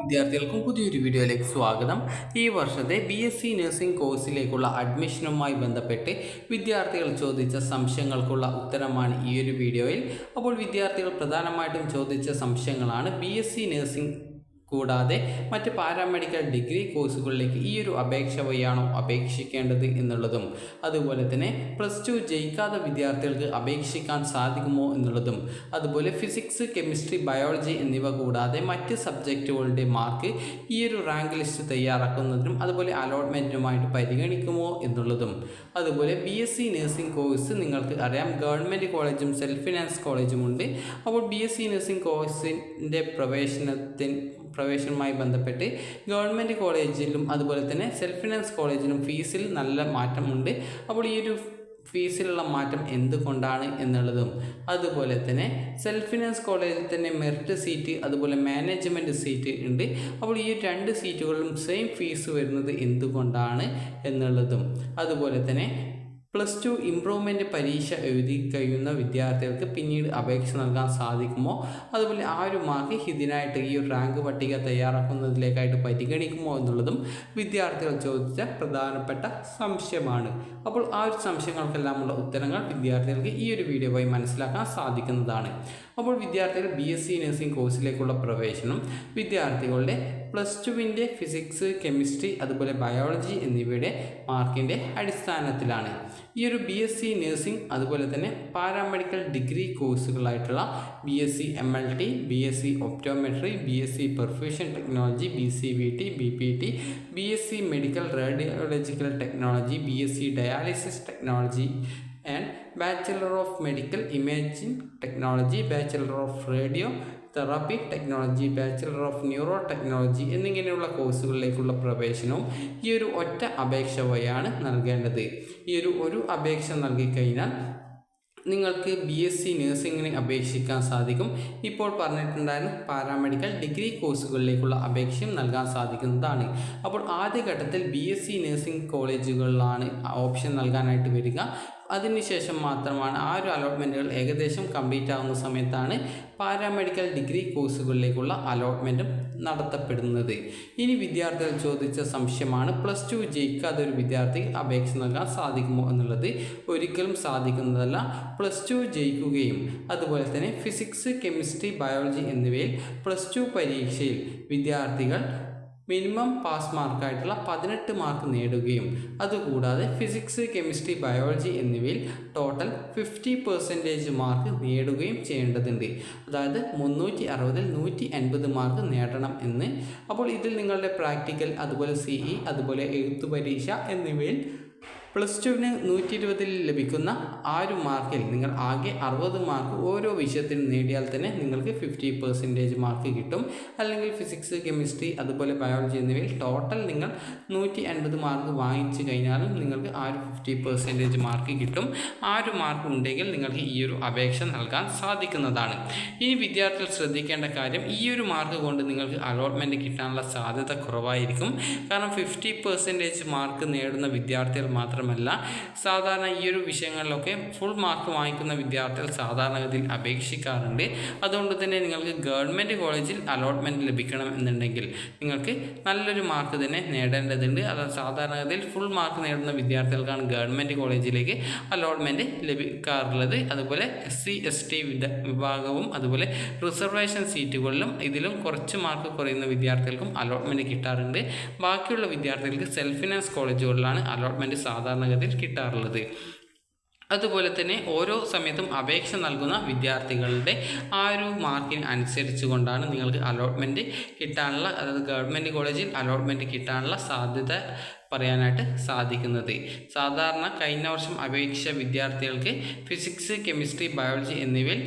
വിദ്യാർത്ഥികൾക്കും പുതിയൊരു വീഡിയോയിലേക്ക് സ്വാഗതം. ഈ വർഷത്തെ BSc നഴ്സിംഗ് കോഴ്സിലേക്കുള്ള അഡ്മിഷനുമായി ബന്ധപ്പെട്ട് വിദ്യാർത്ഥികൾ ചോദിച്ച സംശയങ്ങൾക്കുള്ള ഉത്തരമാണ് ഈ ഒരു വീഡിയോയിൽ. അപ്പോൾ വിദ്യാർത്ഥികൾ പ്രധാനമായിട്ടും ചോദിച്ച സംശയങ്ങളാണ് BSc നഴ്സിംഗ് കൂടാതെ മറ്റ് പാരാമെഡിക്കൽ ഡിഗ്രി കോഴ്സുകളിലേക്ക് ഈ ഒരു അപേക്ഷ വഴിയാണോ അപേക്ഷിക്കേണ്ടത് എന്നുള്ളതും, അതുപോലെ തന്നെ +2 ജയിക്കാത്ത വിദ്യാർത്ഥികൾക്ക് അപേക്ഷിക്കാൻ സാധിക്കുമോ എന്നുള്ളതും, അതുപോലെ ഫിസിക്സ്, കെമിസ്ട്രി, ബയോളജി എന്നിവ കൂടാതെ മറ്റ് സബ്ജക്റ്റുകളുടെ മാർക്ക് ഈ ഒരു റാങ്ക് ലിസ്റ്റ് തയ്യാറാക്കുന്നതിനും അതുപോലെ അലോട്ട്മെൻറ്റിനുമായിട്ട് പരിഗണിക്കുമോ എന്നുള്ളതും, അതുപോലെ BSc നഴ്സിംഗ് കോഴ്സ് നിങ്ങൾക്ക് അറിയാം ഗവൺമെൻറ് കോളേജും സെൽഫ് ഫിനാൻസ് കോളേജും ഉണ്ട്. അപ്പോൾ BSc നഴ്സിംഗ് കോഴ്സിൻ്റെ പ്രവേശനവുമായി ബന്ധപ്പെട്ട് ഗവൺമെൻറ് കോളേജിലും അതുപോലെ തന്നെ സെൽഫ് ഫിനാൻസ് കോളേജിലും ഫീസിൽ നല്ല മാറ്റമുണ്ട്. അപ്പോൾ ഈ ഒരു ഫീസിലുള്ള മാറ്റം എന്തുകൊണ്ടാണ് എന്നുള്ളതും, അതുപോലെ തന്നെ സെൽഫ് ഫിനാൻസ് കോളേജിൽ തന്നെ മെറിറ്റ് സീറ്റ് അതുപോലെ മാനേജ്മെൻറ്റ് സീറ്റ് ഉണ്ട്. അപ്പോൾ ഈ 2 സീറ്റുകളിലും സെയിം ഫീസ് വരുന്നത് എന്തുകൊണ്ടാണ് എന്നുള്ളതും, അതുപോലെ തന്നെ +2 ഇംപ്രൂവ്മെൻറ്റ് പരീക്ഷ എഴുതി കഴിയുന്ന വിദ്യാർത്ഥികൾക്ക് പിന്നീട് അപേക്ഷ നൽകാൻ സാധിക്കുമോ, അതുപോലെ ആ ഒരു മാർക്ക് ഇതിനായിട്ട് ഈ ഒരു റാങ്ക് പട്ടിക തയ്യാറാക്കുന്നതിലേക്കായിട്ട് പരിഗണിക്കുമോ എന്നുള്ളതും വിദ്യാർത്ഥികൾ ചോദിച്ച പ്രധാനപ്പെട്ട സംശയമാണ്. അപ്പോൾ ആ ഒരു സംശയങ്ങൾക്കെല്ലാമുള്ള ഉത്തരങ്ങൾ വിദ്യാർത്ഥികൾക്ക് ഈ ഒരു വീഡിയോ വഴി മനസ്സിലാക്കാൻ സാധിക്കുന്നതാണ്. അപ്പോൾ വിദ്യാർത്ഥികൾ BSc നഴ്സിംഗ് കോഴ്സിലേക്കുള്ള പ്രവേശനം വിദ്യാർത്ഥികളുടെ +2വിൻ്റെ ഫിസിക്സ്, കെമിസ്ട്രി, അതുപോലെ ബയോളജി എന്നിവയുടെ മാർക്കിൻ്റെ അടിസ്ഥാനത്തിലാണ്. ഈ ഒരു BSc നഴ്സിംഗ് അതുപോലെ തന്നെ പാരാമെഡിക്കൽ ഡിഗ്രി കോഴ്സുകളായിട്ടുള്ള BSc MLT, BSc optometry, BSc perfusion technology, BCVT, BPT, BSc medical radiological technology, BSc dialysis technology and bachelor of medical imaging technology, bachelor of radio therapy technology, bachelor of neuro technology എന്നിങ്ങനെയുള്ള കോഴ്സുകളിലേക്കുള്ള പ്രവേശനവും ഈ ഒരു ഒറ്റ അപേക്ഷ വഴിയാണ് നൽകേണ്ടത്. ഈ ഒരു അപേക്ഷ നൽകിക്കഴിഞ്ഞാൽ നിങ്ങൾക്ക് BSc നഴ്സിംഗിന് അപേക്ഷിക്കാൻ സാധിക്കും. ഇപ്പോൾ പറഞ്ഞിട്ടുണ്ടായിരുന്ന പാരാമെഡിക്കൽ ഡിഗ്രി കോഴ്സുകളിലേക്കുള്ള അപേക്ഷയും നൽകാൻ സാധിക്കുന്നതാണ്. അപ്പോൾ ആദ്യഘട്ടത്തിൽ BSc നഴ്സിംഗ് കോളേജുകളിലാണ് ഓപ്ഷൻ നൽകാനായിട്ട് വരിക. അതിനുശേഷം മാത്രമാണ് ആ ഒരു അലോട്ട്മെൻറ്റുകൾ ഏകദേശം കംപ്ലീറ്റ് ആവുന്ന സമയത്താണ് പാരാമെഡിക്കൽ ഡിഗ്രി കോഴ്സുകളിലേക്കുള്ള അലോട്ട്മെൻറ്റും നടത്തപ്പെടുന്നത്. ഇനി വിദ്യാർത്ഥികൾ ചോദിച്ച സംശയമാണ് +2 ജയിക്കാതെ ഒരു വിദ്യാർത്ഥി അപേക്ഷ നൽകാൻ സാധിക്കുമോ എന്നുള്ളത്. ഒരിക്കലും സാധിക്കുന്നതല്ല. +2 ജയിക്കുകയും അതുപോലെ തന്നെ ഫിസിക്സ്, കെമിസ്ട്രി, ബയോളജി എന്നിവയിൽ +2 പരീക്ഷയിൽ വിദ്യാർത്ഥികൾ മിനിമം പാസ് മാർക്കായിട്ടുള്ള 18 മാർക്ക് നേടുകയും അതുകൂടാതെ ഫിസിക്സ്, കെമിസ്ട്രി, ബയോളജി എന്നിവയിൽ ടോട്ടൽ 50% മാർക്ക് നേടുകയും ചെയ്യേണ്ടതുണ്ട്. അതായത് 360-ൽ 180 മാർക്ക് നേടണം എന്ന്. അപ്പോൾ ഇതിൽ നിങ്ങളുടെ പ്രാക്ടിക്കൽ അതുപോലെ CE അതുപോലെ എഴുത്തു പരീക്ഷ എന്നിവയിൽ +2വിന് 120-ൽ ലഭിക്കുന്ന ആ ഒരു മാർക്കിൽ നിങ്ങൾ ആകെ 60 മാർക്ക് ഓരോ വിഷയത്തിനും നേടിയാൽ തന്നെ നിങ്ങൾക്ക് 50% മാർക്ക് കിട്ടും. അല്ലെങ്കിൽ ഫിസിക്സ്, കെമിസ്ട്രി അതുപോലെ ബയോളജി എന്നിവയിൽ ടോട്ടൽ നിങ്ങൾ 180 മാർക്ക് വാങ്ങിച്ചു കഴിഞ്ഞാലും നിങ്ങൾക്ക് ആ ഒരു 50% മാർക്ക് കിട്ടും. ആ ഒരു മാർക്ക് ഉണ്ടെങ്കിൽ നിങ്ങൾക്ക് ഈ ഒരു അപേക്ഷ നൽകാൻ സാധിക്കുന്നതാണ്. ഇനി വിദ്യാർത്ഥികൾ ശ്രദ്ധിക്കേണ്ട കാര്യം, ഈ ഒരു മാർക്ക് കൊണ്ട് നിങ്ങൾക്ക് അലോട്ട്മെൻറ്റ് കിട്ടാനുള്ള സാധ്യത കുറവായിരിക്കും. കാരണം 50% മാർക്ക് നേടുന്ന വിദ്യാർത്ഥികൾ മാത്രമല്ല, സാധാരണ ഈ ഒരു വിഷയങ്ങളിലൊക്കെ ഫുൾ മാർക്ക് വാങ്ങിക്കുന്ന വിദ്യാർത്ഥികൾ സാധാരണഗതിയിൽ അപേക്ഷിക്കാറുണ്ട്. അതുകൊണ്ട് തന്നെ നിങ്ങൾക്ക് ഗവൺമെൻറ് കോളേജിൽ അലോട്ട്മെൻറ്റ് ലഭിക്കണം എന്നുണ്ടെങ്കിൽ നിങ്ങൾക്ക് നല്ലൊരു മാർക്ക് തന്നെ നേടേണ്ടതുണ്ട്. അത് സാധാരണഗതിയിൽ ഫുൾ മാർക്ക് നേടുന്ന വിദ്യാർത്ഥികൾക്കാണ് ഗവൺമെൻറ് കോളേജിലേക്ക് അലോട്ട്മെൻറ്റ് ലഭിക്കാറുള്ളത്. അതുപോലെ SC ST വിഭാഗവും അതുപോലെ റിസർവേഷൻ സീറ്റുകളിലും ഇതിലും കുറച്ച് മാർക്ക് കുറയുന്ന വിദ്യാർത്ഥികൾക്കും അലോട്ട്മെൻറ്റ് കിട്ടാറുണ്ട്. ബാക്കിയുള്ള വിദ്യാർത്ഥികൾക്ക് സെൽഫ് ഫിനാൻസ് കോളേജുകളിലാണ് അലോട്ട്മെൻറ്റ് സാധാരണഗതിയിൽ കിട്ടാറുള്ളത്. അതുപോലെ തന്നെ ഓരോ സമയത്തും അപേക്ഷ നൽകുന്ന വിദ്യാർത്ഥികളുടെ ആ ഒരു മാർക്കിന് അനുസരിച്ച് കൊണ്ടാണ് നിങ്ങൾക്ക് അലോട്ട്മെൻറ്റ് കിട്ടാനുള്ള, അതായത് ഗവൺമെൻറ് കോളേജിൽ അലോട്ട്മെൻറ്റ് കിട്ടാനുള്ള സാധ്യത പറയാനായിട്ട് സാധിക്കുന്നത്. സാധാരണ കഴിഞ്ഞ വർഷം അപേക്ഷിച്ച വിദ്യാർത്ഥികൾക്ക് ഫിസിക്സ്, കെമിസ്ട്രി, ബയോളജി എന്നിവയിൽ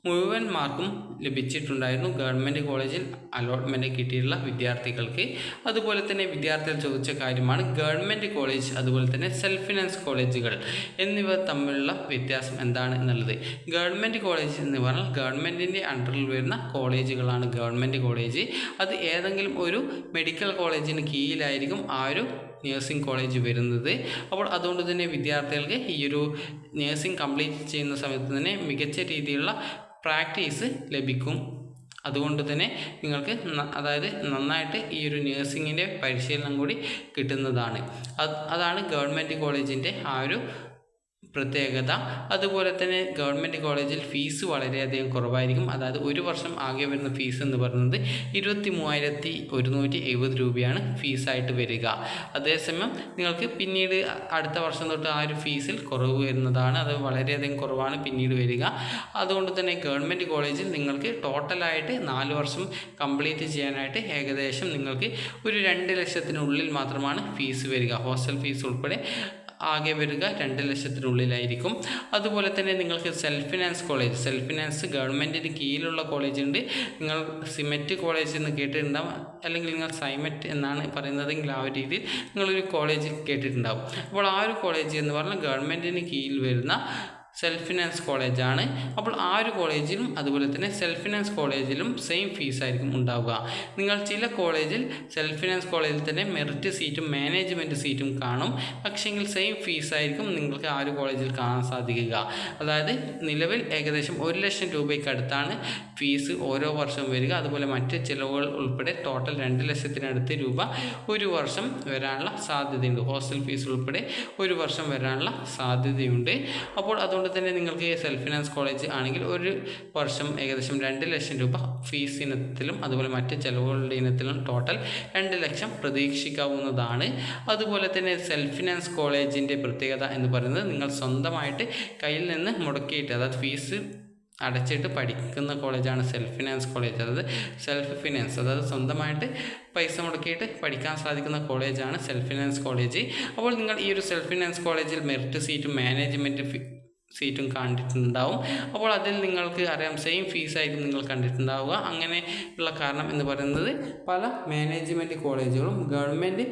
മുഴുവൻ മാർക്കും ലഭിച്ചിട്ടുണ്ടായിരുന്നു ഗവൺമെൻറ് കോളേജിൽ അലോട്ട്മെൻറ്റ് കിട്ടിയിട്ടുള്ള വിദ്യാർത്ഥികൾക്ക്. അതുപോലെ തന്നെ വിദ്യാർത്ഥികൾ ചോദിച്ച കാര്യമാണ് ഗവൺമെൻറ് കോളേജ് അതുപോലെ തന്നെ സെൽഫ് ഫിനാൻസ് കോളേജുകൾ എന്നിവ തമ്മിലുള്ള വ്യത്യാസം എന്താണ് എന്നുള്ളത്. ഗവൺമെൻറ് കോളേജ് എന്ന് പറഞ്ഞാൽ ഗവൺമെൻറ്റിൻ്റെ അണ്ടറിൽ വരുന്ന കോളേജുകളാണ് ഗവൺമെൻറ് കോളേജ്. അത് ഏതെങ്കിലും ഒരു മെഡിക്കൽ കോളേജിന് കീഴിലായിരിക്കും ആ ഒരു നഴ്സിംഗ് കോളേജ് വരുന്നത്. അപ്പോൾ അതുകൊണ്ട് തന്നെ വിദ്യാർത്ഥികൾക്ക് ഈ ഒരു നഴ്സിംഗ് കംപ്ലീറ്റ് ചെയ്യുന്ന സമയത്ത് തന്നെ മികച്ച രീതിയിലുള്ള പ്രാക്ടീസ് ലഭിക്കും. അതുകൊണ്ട് തന്നെ നിങ്ങൾക്ക് അതായത് നന്നായിട്ട് ഈ ഒരു നഴ്സിങ്ങിൻ്റെ പരിശീലനം കൂടി കിട്ടുന്നതാണ്. അതാണ് ഗവൺമെൻറ് കോളേജിൻ്റെ ആ ഒരു പ്രത്യേകത. അതുപോലെ തന്നെ ഗവൺമെൻറ് കോളേജിൽ ഫീസ് വളരെയധികം കുറവായിരിക്കും. അതായത് ഒരു വർഷം ആകെ വരുന്ന ഫീസ് എന്ന് പറയുന്നത് 23,170 രൂപയാണ് ഫീസായിട്ട് വരിക. അതേസമയം നിങ്ങൾക്ക് പിന്നീട് അടുത്ത വർഷം തൊട്ട് ആ ഒരു ഫീസിൽ കുറവ് വരുന്നതാണ്. അത് വളരെയധികം കുറവാണ് പിന്നീട് വരിക. അതുകൊണ്ട് തന്നെ ഗവൺമെൻറ് കോളേജിൽ നിങ്ങൾക്ക് ടോട്ടലായിട്ട് 4 വർഷം കംപ്ലീറ്റ് ചെയ്യാനായിട്ട് ഏകദേശം നിങ്ങൾക്ക് ഒരു 2 ലക്ഷത്തിനുള്ളിൽ മാത്രമാണ് ഫീസ് വരിക. ഹോസ്റ്റൽ ഫീസ് ഉൾപ്പെടെ ആകെ വരിക 2 ലക്ഷത്തിനുള്ളിലായിരിക്കും. അതുപോലെ തന്നെ നിങ്ങൾക്ക് സെൽഫ് ഫിനാൻസ് ഗവൺമെൻറ്റിന് കീഴിലുള്ള കോളേജ് ഉണ്ട്. നിങ്ങൾ സിമെറ്റ് കോളേജ് എന്ന് കേട്ടിട്ടുണ്ടാവും, അല്ലെങ്കിൽ നിങ്ങൾ സൈമെറ്റ് എന്നാണ് പറയുന്നതെങ്കിൽ ആ ഒരു രീതിയിൽ നിങ്ങളൊരു കോളേജ് കേട്ടിട്ടുണ്ടാവും. അപ്പോൾ ആ ഒരു കോളേജ് എന്ന് പറഞ്ഞാൽ ഗവൺമെൻറ്റിന് കീഴിൽ വരുന്ന സെൽഫ് ഫിനാൻസ് കോളേജാണ്. അപ്പോൾ ആ ഒരു കോളേജിലും അതുപോലെ തന്നെ സെൽഫ് ഫിനാൻസ് കോളേജിലും സെയിം ഫീസായിരിക്കും ഉണ്ടാവുക. നിങ്ങൾ ചില കോളേജിൽ സെൽഫ് ഫിനാൻസ് കോളേജിൽ തന്നെ മെറിറ്റ് സീറ്റും മാനേജ്മെൻറ്റ് സീറ്റും കാണും. പക്ഷേങ്കിൽ സെയിം ഫീസായിരിക്കും നിങ്ങൾക്ക് ആ ഒരു കോളേജിൽ കാണാൻ സാധിക്കുക. അതായത് നിലവിൽ ഏകദേശം 1 ലക്ഷം രൂപയ്ക്ക് അടുത്താണ് ഫീസ് ഓരോ വർഷവും വരിക. അതുപോലെ മറ്റ് ചിലവുകൾ ഉൾപ്പെടെ ടോട്ടൽ 2 ലക്ഷത്തിനടുത്ത് രൂപ ഒരു വർഷം വരാനുള്ള സാധ്യതയുണ്ട്. ഹോസ്റ്റൽ ഫീസ് ഉൾപ്പെടെ ഒരു വർഷം വരാനുള്ള സാധ്യതയുണ്ട്. അപ്പോൾ അതുകൊണ്ട് തന്നെ നിങ്ങൾക്ക് സെൽഫ് ഫിനാൻസ് കോളേജ് ആണെങ്കിൽ ഒരു വർഷം ഏകദേശം 2 ലക്ഷം രൂപ ഫീസ് ഇനത്തിലും അതുപോലെ മറ്റ് ചിലവുകളുടെ ഇനത്തിലും ടോട്ടൽ 2 ലക്ഷം പ്രതീക്ഷിക്കാവുന്നതാണ്. അതുപോലെ തന്നെ സെൽഫ് ഫിനാൻസ് കോളേജിൻ്റെ പ്രത്യേകത എന്ന് പറയുന്നത് നിങ്ങൾ സ്വന്തമായിട്ട് കയ്യിൽ നിന്ന് മുടക്കിയിട്ട്, അതായത് ഫീസ് അടച്ചിട്ട് പഠിക്കുന്ന കോളേജാണ് സെൽഫ് ഫിനാൻസ് കോളേജ്. അതായത് സെൽഫ് ഫിനാൻസ്, അതായത് സ്വന്തമായിട്ട് പൈസ മുടക്കിയിട്ട് പഠിക്കാൻ സാധിക്കുന്ന കോളേജാണ് സെൽഫ് ഫിനാൻസ് കോളേജ്. അപ്പോൾ നിങ്ങൾ ഈ ഒരു സെൽഫ് ഫിനാൻസ് കോളേജിൽ മെറിറ്റ് സീറ്റും മാനേജ്മെൻറ്റ് സീറ്റും കണ്ടിട്ടുണ്ടാവും. അപ്പോൾ അതിൽ നിങ്ങൾക്ക് അറിയാം സെയിം ഫീസായിരിക്കും നിങ്ങൾ കണ്ടിട്ടുണ്ടാവുക. അങ്ങനെ ഉള്ള കാരണം എന്ന് പറയുന്നത് പല മാനേജ്മെൻറ്റ് കോളേജുകളും ഗവൺമെൻറ്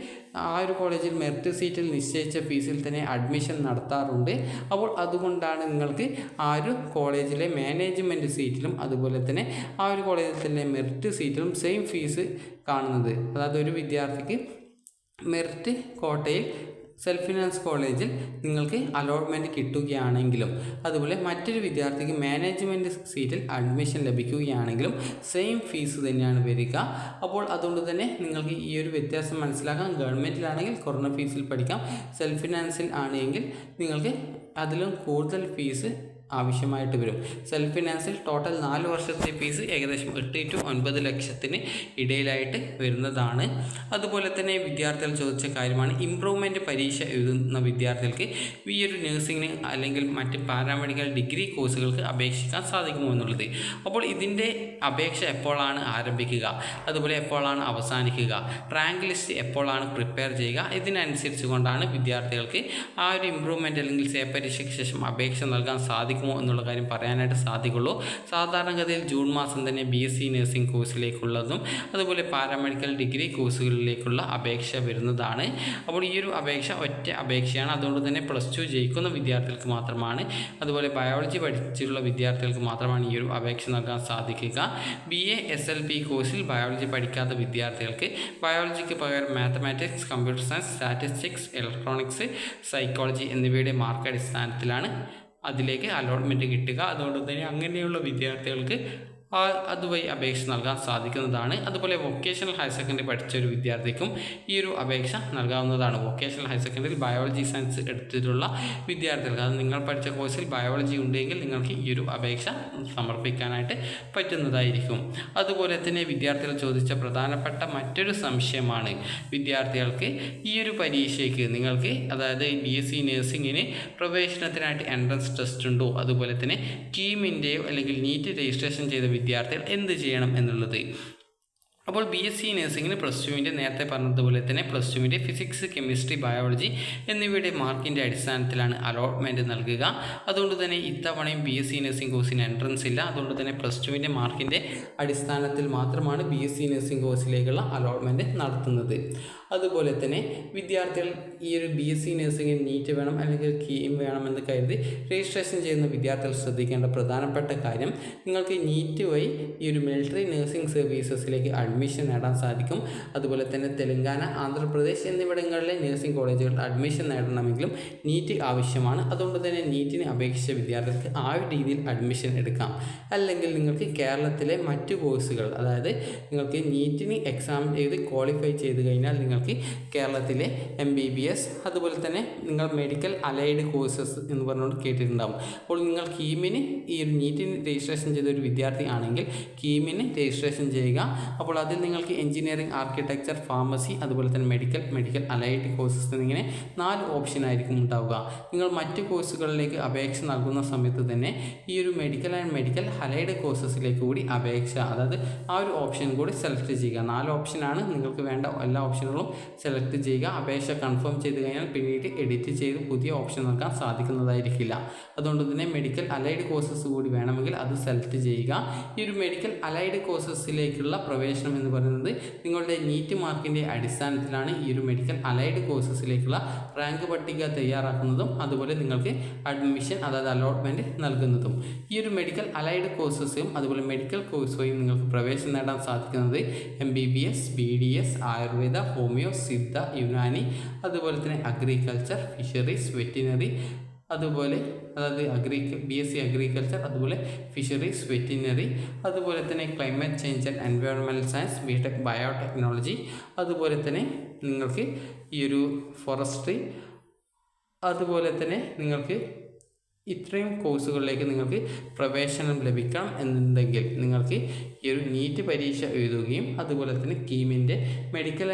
ആ ഒരു കോളേജിൽ മെറിറ്റ് സീറ്റിൽ നിശ്ചയിച്ച ഫീസിൽ തന്നെ അഡ്മിഷൻ നടത്താറുണ്ട്. അപ്പോൾ അതുകൊണ്ടാണ് നിങ്ങൾക്ക് ആ ഒരു കോളേജിലെ മാനേജ്മെൻറ്റ് സീറ്റിലും അതുപോലെ തന്നെ ആ ഒരു കോളേജിൽ തന്നെ മെറിറ്റ് സീറ്റിലും സെയിം ഫീസ് കാണുന്നത്. അതായത് ഒരു വിദ്യാർത്ഥിക്ക് മെറിറ്റ് കോട്ടയിൽ സെൽഫ് ഫിനാൻസ് കോളേജിൽ നിങ്ങൾക്ക് അലോട്ട്മെൻറ്റ് കിട്ടുകയാണെങ്കിലും അതുപോലെ മറ്റൊരു വിദ്യാർത്ഥിക്ക് മാനേജ്മെൻറ്റ് സീറ്റിൽ അഡ്മിഷൻ ലഭിക്കുകയാണെങ്കിലും സെയിം ഫീസ് തന്നെയാണ് വരിക. അപ്പോൾ അതുകൊണ്ട് തന്നെ നിങ്ങൾക്ക് ഈ ഒരു വ്യത്യാസം മനസ്സിലാക്കാം. ഗവൺമെൻറ്റിലാണെങ്കിൽ കുറഞ്ഞ ഫീസിൽ പഠിക്കാം, സെൽഫ് ഫിനാൻസിൽ ആണെങ്കിൽ നിങ്ങൾക്ക് അതിലും കൂടുതൽ ഫീസ് ആവശ്യമായിട്ട് വരും. സെൽഫ് ഫിനാൻസിൽ ടോട്ടൽ 4 വർഷത്തെ ഫീസ് ഏകദേശം 8 to 9 ലക്ഷത്തിന് ഇടയിലായിട്ട് വരുന്നതാണ്. അതുപോലെ തന്നെ വിദ്യാർത്ഥികൾ ചോദിച്ച കാര്യമാണ് ഇംപ്രൂവ്മെൻറ്റ് പരീക്ഷ എഴുതുന്ന വിദ്യാർത്ഥികൾക്ക് ഈ ഒരു നഴ്സിംഗിന് അല്ലെങ്കിൽ മറ്റ് പാരാമെഡിക്കൽ ഡിഗ്രി കോഴ്സുകൾക്ക് അപേക്ഷിക്കാൻ സാധിക്കുമോ എന്നുള്ളത്. അപ്പോൾ ഇതിൻ്റെ അപേക്ഷ എപ്പോഴാണ് ആരംഭിക്കുക, അതുപോലെ എപ്പോഴാണ് അവസാനിക്കുക, റാങ്ക് ലിസ്റ്റ് എപ്പോഴാണ് പ്രിപ്പയർ ചെയ്യുക, ഇതിനനുസരിച്ച് കൊണ്ടാണ് വിദ്യാർത്ഥികൾക്ക് ആ ഒരു ഇംപ്രൂവ്മെൻറ്റ് അല്ലെങ്കിൽ സേ പരീക്ഷയ്ക്ക് ശേഷം അപേക്ഷ നൽകാൻ സാധിക്കുമോ എന്നുള്ള കാര്യം പറയാനായിട്ട് സാധിക്കുള്ളൂ. സാധാരണഗതിയിൽ ജൂൺ മാസം തന്നെ BSc നഴ്സിംഗ് കോഴ്സിലേക്കുള്ളതും അതുപോലെ പാരാമെഡിക്കൽ ഡിഗ്രി കോഴ്സുകളിലേക്കുള്ള അപേക്ഷ വരുന്നതാണ്. അപ്പോൾ ഈ ഒരു അപേക്ഷ ഒറ്റ അപേക്ഷയാണ്. അതുകൊണ്ട് തന്നെ +2 ജയിക്കുന്ന വിദ്യാർത്ഥികൾക്ക് മാത്രമാണ്, അതുപോലെ ബയോളജി പഠിച്ചിട്ടുള്ള വിദ്യാർത്ഥികൾക്ക് മാത്രമാണ് ഈ ഒരു അപേക്ഷ നൽകാൻ സാധിക്കുക. BA SLP കോഴ്സിൽ ബയോളജി പഠിക്കാത്ത വിദ്യാർത്ഥികൾക്ക് ബയോളജിക്ക് പകരം mathematics, computer science, statistics, electronics, psychology എന്നിവയുടെ മാർക്ക് അടിസ്ഥാനത്തിലാണ് അതിലേക്ക് അലോട്ട്മെൻറ്റ് കിട്ടുക. അതുകൊണ്ട് തന്നെ അങ്ങനെയുള്ള വിദ്യാർത്ഥികൾക്ക് അതുവഴി അപേക്ഷ നൽകാൻ സാധിക്കുന്നതാണ്. അതുപോലെ വൊക്കേഷണൽ ഹയർ സെക്കൻഡറി പഠിച്ച ഒരു വിദ്യാർത്ഥിക്കും ഈ ഒരു അപേക്ഷ നൽകാവുന്നതാണ്. വൊക്കേഷണൽ ഹയർ സെക്കൻഡറിയിൽ ബയോളജി സയൻസ് എടുത്തിട്ടുള്ള വിദ്യാർത്ഥികൾക്ക്, അത് നിങ്ങൾ പഠിച്ച കോഴ്സിൽ ബയോളജി ഉണ്ടെങ്കിൽ നിങ്ങൾക്ക് ഈ ഒരു അപേക്ഷ സമർപ്പിക്കാനായിട്ട് പറ്റുന്നതായിരിക്കും. അതുപോലെ തന്നെ വിദ്യാർത്ഥികൾ ചോദിച്ച പ്രധാനപ്പെട്ട മറ്റൊരു സംശയമാണ് വിദ്യാർത്ഥികൾക്ക് ഈ ഒരു പരീക്ഷയ്ക്ക് നിങ്ങൾക്ക്, അതായത് BSc നഴ്സിംഗിന് പ്രവേശനത്തിനായിട്ട് എൻട്രൻസ് ടെസ്റ്റ് ഉണ്ടോ, അതുപോലെ തന്നെ കീമിൻ്റെയോ അല്ലെങ്കിൽ നീറ്റ് രജിസ്ട്രേഷൻ ചെയ്ത വിദ്യാർത്ഥികൾ എന്ത് ചെയ്യണം എന്നുള്ളത്. അപ്പോൾ BSc നഴ്സിംഗിന് +2 നേരത്തെ പറഞ്ഞതുപോലെ തന്നെ +2 ഫിസിക്സ്, കെമിസ്ട്രി, ബയോളജി എന്നിവയുടെ മാർക്കിൻ്റെ അടിസ്ഥാനത്തിലാണ് അലോട്ട്മെൻറ്റ് നൽകുക. അതുകൊണ്ട് തന്നെ ഇത്തവണയും BSc നഴ്സിംഗ് കോഴ്സിന് എൻട്രൻസ് ഇല്ല. അതുകൊണ്ട് തന്നെ +2 മാർക്കിൻ്റെ അടിസ്ഥാനത്തിൽ മാത്രമാണ് BSc നഴ്സിംഗ് കോഴ്സിലേക്കുള്ള അലോട്ട്മെൻറ്റ് നടത്തുന്നത്. അതുപോലെ തന്നെ വിദ്യാർത്ഥികൾ ഈ ഒരു BSc നഴ്സിംഗിന് നീറ്റ് വേണം അല്ലെങ്കിൽ കീം വേണമെന്ന് കരുതി രജിസ്ട്രേഷൻ ചെയ്യുന്ന വിദ്യാർത്ഥികൾ ശ്രദ്ധിക്കേണ്ട പ്രധാനപ്പെട്ട കാര്യം, നിങ്ങൾക്ക് നീറ്റ് വഴി ഈ ഒരു മിലിറ്ററി നഴ്സിംഗ് സർവീസസിലേക്ക് അഡ്മിഷൻ നേടാൻ സാധിക്കും. അതുപോലെ തന്നെ തെലങ്കാന, ആന്ധ്രാപ്രദേശ് എന്നിവിടങ്ങളിലെ നഴ്സിംഗ് കോളേജുകളിൽ അഡ്മിഷൻ നേടണമെങ്കിലും നീറ്റ് ആവശ്യമാണ്. അതുകൊണ്ട് തന്നെ നീറ്റിന് അപേക്ഷിച്ച വിദ്യാർത്ഥികൾക്ക് ആ ഒരു രീതിയിൽ അഡ്മിഷൻ എടുക്കാം. അല്ലെങ്കിൽ നിങ്ങൾക്ക് കേരളത്തിലെ മറ്റു കോഴ്സുകൾ, അതായത് നിങ്ങൾക്ക് നീറ്റിന് എക്സാം എഴുതി ക്വാളിഫൈ ചെയ്ത് കഴിഞ്ഞാൽ നിങ്ങൾക്ക് കേരളത്തിലെ MBBS അതുപോലെ തന്നെ നിങ്ങൾ മെഡിക്കൽ അലൈഡ് കോഴ്സസ് എന്ന് പറഞ്ഞുകൊണ്ട് കേട്ടിട്ടുണ്ടാകും. അപ്പോൾ നിങ്ങൾ കീമിന് ഈ ഒരു നീറ്റിന് രജിസ്ട്രേഷൻ ചെയ്ത ഒരു വിദ്യാർത്ഥി ആണെങ്കിൽ കീമിന് രജിസ്ട്രേഷൻ ചെയ്യുക. അപ്പോൾ അതിൽ നിങ്ങൾക്ക് എഞ്ചിനീയറിംഗ്, ആർക്കിടെക്ചർ, ഫാർമസി അതുപോലെ തന്നെ മെഡിക്കൽ അലൈഡ് കോഴ്സസ് എന്നിങ്ങനെ 4 ഓപ്ഷനായിരിക്കും ഉണ്ടാവുക. നിങ്ങൾ മറ്റ് കോഴ്സുകളിലേക്ക് അപേക്ഷ നൽകുന്ന സമയത്ത് തന്നെ ഈ ഒരു മെഡിക്കൽ അലൈഡ് കോഴ്സസിലേക്ക് കൂടി അപേക്ഷ, അതായത് ആ ഒരു ഓപ്ഷൻ കൂടി സെലക്ട് ചെയ്യുക. 4 ഓപ്ഷനാണ്, നിങ്ങൾക്ക് വേണ്ട എല്ലാ ഓപ്ഷനുകളും സെലക്ട് ചെയ്യുക. അപേക്ഷ കൺഫേം ചെയ്ത് കഴിഞ്ഞാൽ പിന്നീട് എഡിറ്റ് ചെയ്ത് പുതിയ ഓപ്ഷൻ നൽകാൻ സാധിക്കുന്നതായിരിക്കില്ല. അതുകൊണ്ട് തന്നെ മെഡിക്കൽ അലൈഡ് കോഴ്സസ് കൂടി വേണമെങ്കിൽ അത് സെലക്ട് ചെയ്യുക. ഈ ഒരു മെഡിക്കൽ അലൈഡ് കോഴ്സസിലേക്കുള്ള പ്രവേശനം എന്ന് പറയുന്നത് നിങ്ങളുടെ നീറ്റ് മാർക്കിൻ്റെ അടിസ്ഥാനത്തിലാണ് ഈ ഒരു മെഡിക്കൽ അലൈഡ് കോഴ്സസിലേക്കുള്ള റാങ്ക് പട്ടിക തയ്യാറാക്കുന്നതും അതുപോലെ നിങ്ങൾക്ക് അഡ്മിഷൻ, അതായത് അലോട്ട്മെൻറ്റ് നൽകുന്നതും. ഈ ഒരു മെഡിക്കൽ അലൈഡ് കോഴ്സസും അതുപോലെ മെഡിക്കൽ കോഴ്സും നിങ്ങൾക്ക് പ്രവേശനം നേടാൻ സാധിക്കുന്നത് MBBS, BDS, Ayurveda, homeo, Siddha, Unani അതുപോലെ തന്നെ അഗ്രികൾച്ചർ, ഫിഷറീസ്, വെറ്റിനറി അതുപോലെ BSc അഗ്രികൾച്ചർ അതുപോലെ ഫിഷറീസ്, വെറ്റിനറി അതുപോലെ തന്നെ climate change and environmental science, BTech biotechnology അതുപോലെ തന്നെ നിങ്ങൾക്ക് ഈ ഒരു ഫോറസ്ട്രി അതുപോലെ തന്നെ നിങ്ങൾക്ക് ഇത്രയും കോഴ്സുകളിലേക്ക് നിങ്ങൾക്ക് പ്രവേശനം ലഭിക്കണം എന്നുണ്ടെങ്കിൽ നിങ്ങൾക്ക് ഈ ഒരു നീറ്റ് പരീക്ഷ എഴുതുകയും അതുപോലെ തന്നെ കീമിൻ്റെ മെഡിക്കൽ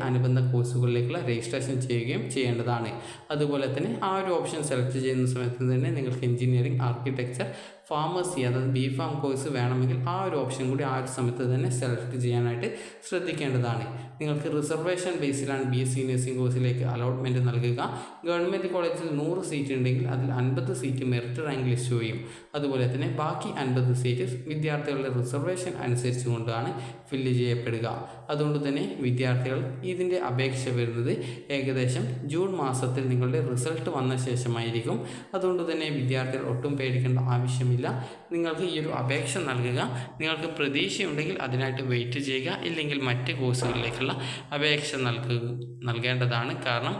അനുബന്ധ കോഴ്സുകളിലേക്കുള്ള രജിസ്ട്രേഷൻ ചെയ്യുകയും ചെയ്യേണ്ടതാണ്. അതുപോലെ തന്നെ ആ ഒരു ഓപ്ഷൻ സെലക്ട് ചെയ്യുന്ന സമയത്ത് തന്നെ നിങ്ങൾക്ക് എഞ്ചിനീയറിംഗ്, ആർക്കിടെക്ചർ, ഫാർമസി അതായത് BPharm കോഴ്സ് വേണമെങ്കിൽ ആ ഒരു ഓപ്ഷൻ കൂടി ആ ഒരു സമയത്ത് തന്നെ സെലക്ട് ചെയ്യാനായിട്ട് ശ്രദ്ധിക്കേണ്ടതാണ്. നിങ്ങൾക്ക് റിസർവേഷൻ ബേസിലാണ് BSc നഴ്സിംഗ് കോഴ്സിലേക്ക് അലോട്ട്മെൻറ്റ് നൽകുക. ഗവൺമെൻറ് കോളേജിൽ 100 സീറ്റ് ഉണ്ടെങ്കിൽ അതിൽ 50 സീറ്റ് മെറിറ്റ് റാങ്ക് ലിസ്റ്റ് വഴിയും അതുപോലെ തന്നെ ബാക്കി 50 സീറ്റ് വിദ്യാർത്ഥികളുടെ റിസർവേഷൻ അനുസരിച്ച് കൊണ്ടാണ് ഫില്ല് ചെയ്യപ്പെടുക. അതുകൊണ്ട് തന്നെ വിദ്യാർത്ഥികൾ ഇതിൻ്റെ അപേക്ഷ വരുന്നത് ഏകദേശം ജൂൺ മാസത്തിൽ നിങ്ങളുടെ റിസൾട്ട് വന്ന ശേഷമായിരിക്കും. അതുകൊണ്ട് തന്നെ വിദ്യാർത്ഥികൾ ഒട്ടും പേടിക്കേണ്ട ആവശ്യമില്ല. നിങ്ങൾക്ക് ഈ ഒരു അപേക്ഷ നൽകുക. നിങ്ങൾക്ക് പ്രതീക്ഷയുണ്ടെങ്കിൽ അതിനായിട്ട് വെയിറ്റ് ചെയ്യുക, ഇല്ലെങ്കിൽ മറ്റ് കോഴ്സുകളിലേക്കുള്ള അപേക്ഷ നൽകേണ്ടതാണ്. കാരണം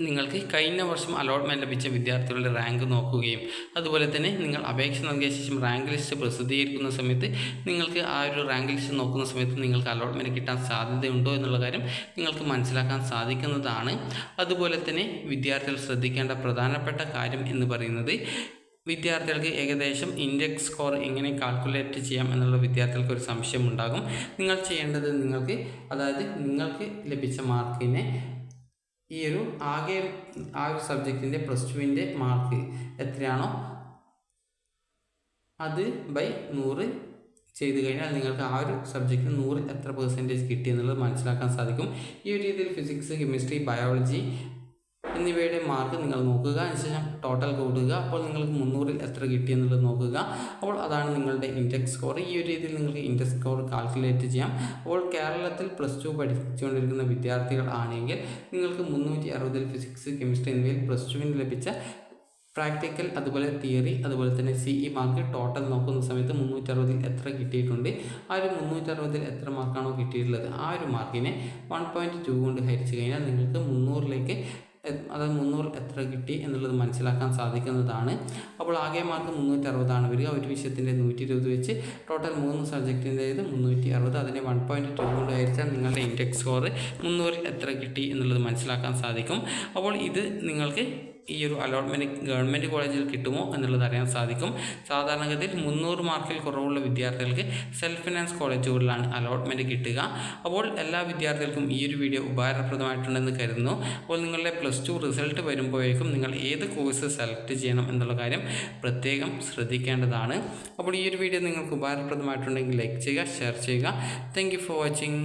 നിങ്ങൾക്ക് കഴിഞ്ഞ വർഷം അലോട്ട്മെൻറ്റ് ലഭിച്ച വിദ്യാർത്ഥികളുടെ റാങ്ക് നോക്കുകയും അതുപോലെ തന്നെ നിങ്ങൾ അപേക്ഷ നൽകിയ ശേഷം റാങ്ക് ലിസ്റ്റ് പ്രസിദ്ധീകരിക്കുന്ന സമയത്ത് നിങ്ങൾക്ക് ആ ഒരു റാങ്ക് ലിസ്റ്റ് നോക്കുന്ന സമയത്ത് നിങ്ങൾക്ക് അലോട്ട്മെൻറ്റ് കിട്ടാൻ സാധ്യതയുണ്ടോ എന്നുള്ള കാര്യം നിങ്ങൾക്ക് മനസ്സിലാക്കാൻ സാധിക്കുന്നതാണ്. അതുപോലെ തന്നെ വിദ്യാർത്ഥികൾ ശ്രദ്ധിക്കേണ്ട പ്രധാനപ്പെട്ട കാര്യം എന്ന് പറയുന്നത് വിദ്യാർത്ഥികൾക്ക് ഏകദേശം ഇൻഡെക്സ് സ്കോർ എങ്ങനെ കാൽക്കുലേറ്റ് ചെയ്യാം എന്നുള്ള വിദ്യാർത്ഥികൾക്ക് ഒരു സംശയം ഉണ്ടാകും. നിങ്ങൾ ചെയ്യേണ്ടത് നിങ്ങൾക്ക് ലഭിച്ച മാർക്കിനെ ഈ ഒരു ആകെ ആ ഒരു സബ്ജക്റ്റിൻ്റെ +2ൻ്റെ മാർക്ക് എത്രയാണോ അത് ബൈ 100 ചെയ്ത് കഴിഞ്ഞാൽ നിങ്ങൾക്ക് ആ ഒരു സബ്ജക്റ്റിന് 100 എത്ര % കിട്ടി എന്നുള്ളത് മനസ്സിലാക്കാൻ സാധിക്കും. ഈ ഒരു രീതിയിൽ ഫിസിക്സ്, കെമിസ്ട്രി, ബയോളജി എന്നിവയുടെ മാർക്ക് നിങ്ങൾ നോക്കുക. അതിനുശേഷം ടോട്ടൽ കൂടുക. അപ്പോൾ നിങ്ങൾക്ക് 300-ൽ എത്ര കിട്ടി എന്നുള്ളത് നോക്കുക. അപ്പോൾ അതാണ് നിങ്ങളുടെ ഇൻഡെക്സ് സ്കോർ. ഈ ഒരു രീതിയിൽ നിങ്ങൾക്ക് ഇൻഡെക്സ് സ്കോർ കാൽക്കുലേറ്റ് ചെയ്യാം. അപ്പോൾ കേരളത്തിൽ +2 പഠിച്ചുകൊണ്ടിരിക്കുന്ന വിദ്യാർത്ഥികൾ ആണെങ്കിൽ നിങ്ങൾക്ക് 360-ൽ ഫിസിക്സ്, കെമിസ്ട്രി എന്നിവയിൽ +2-ന് ലഭിച്ച പ്രാക്ടിക്കൽ അതുപോലെ തിയറി അതുപോലെ തന്നെ CE മാർക്ക് ടോട്ടൽ നോക്കുന്ന സമയത്ത് 360-ൽ എത്ര കിട്ടിയിട്ടുണ്ട്, ആ ഒരു 360-ൽ എത്ര മാർക്കാണോ കിട്ടിയിട്ടുള്ളത് ആ ഒരു മാർക്കിനെ 1.2 കൊണ്ട് ഹരിച്ചു കഴിഞ്ഞാൽ നിങ്ങൾക്ക് 300-ലേക്ക് അതായത് 300 എത്ര കിട്ടി എന്നുള്ളത് മനസ്സിലാക്കാൻ സാധിക്കുന്നതാണ്. അപ്പോൾ ആകെ മാർക്ക് 360 വരിക. ഒരു വിഷയത്തിൻ്റെ 120 വെച്ച് ടോട്ടൽ 3 സബ്ജക്റ്റിൻ്റേത് 360, അതിനെ 1.2 കൊണ്ട് ഹരിച്ചാൽ നിങ്ങളുടെ ഇൻഡെക്സ് സ്കോർ 300-ൽ എത്ര കിട്ടി എന്നുള്ളത് മനസ്സിലാക്കാൻ സാധിക്കും. അപ്പോൾ ഇത് നിങ്ങൾക്ക് ഈ ഒരു അലോട്ട്മെൻറ്റ് ഗവൺമെൻറ് കോളേജിൽ കിട്ടുമോ എന്നുള്ളത് അറിയാൻ സാധിക്കും. സാധാരണഗതിയിൽ 300 മാർക്കിൽ കുറവുള്ള വിദ്യാർത്ഥികൾക്ക് സെൽഫ് ഫിനാൻസ് കോളേജുകളിലാണ് അലോട്ട്മെൻറ്റ് കിട്ടുക. അപ്പോൾ എല്ലാ വിദ്യാർത്ഥികൾക്കും ഈ ഒരു വീഡിയോ ഉപകാരപ്രദമായിട്ടുണ്ടെന്ന് കരുതുന്നു. അപ്പോൾ നിങ്ങളുടെ +2 റിസൾട്ട് വരുമ്പോഴേക്കും നിങ്ങൾ ഏത് കോഴ്സ് സെലക്ട് ചെയ്യണം എന്നുള്ള കാര്യം പ്രത്യേകം ശ്രദ്ധിക്കേണ്ടതാണ്. അപ്പോൾ ഈ ഒരു വീഡിയോ നിങ്ങൾക്ക് ഉപകാരപ്രദമായിട്ടുണ്ടെങ്കിൽ ലൈക്ക് ചെയ്യുക, ഷെയർ ചെയ്യുക. Thank you for watching.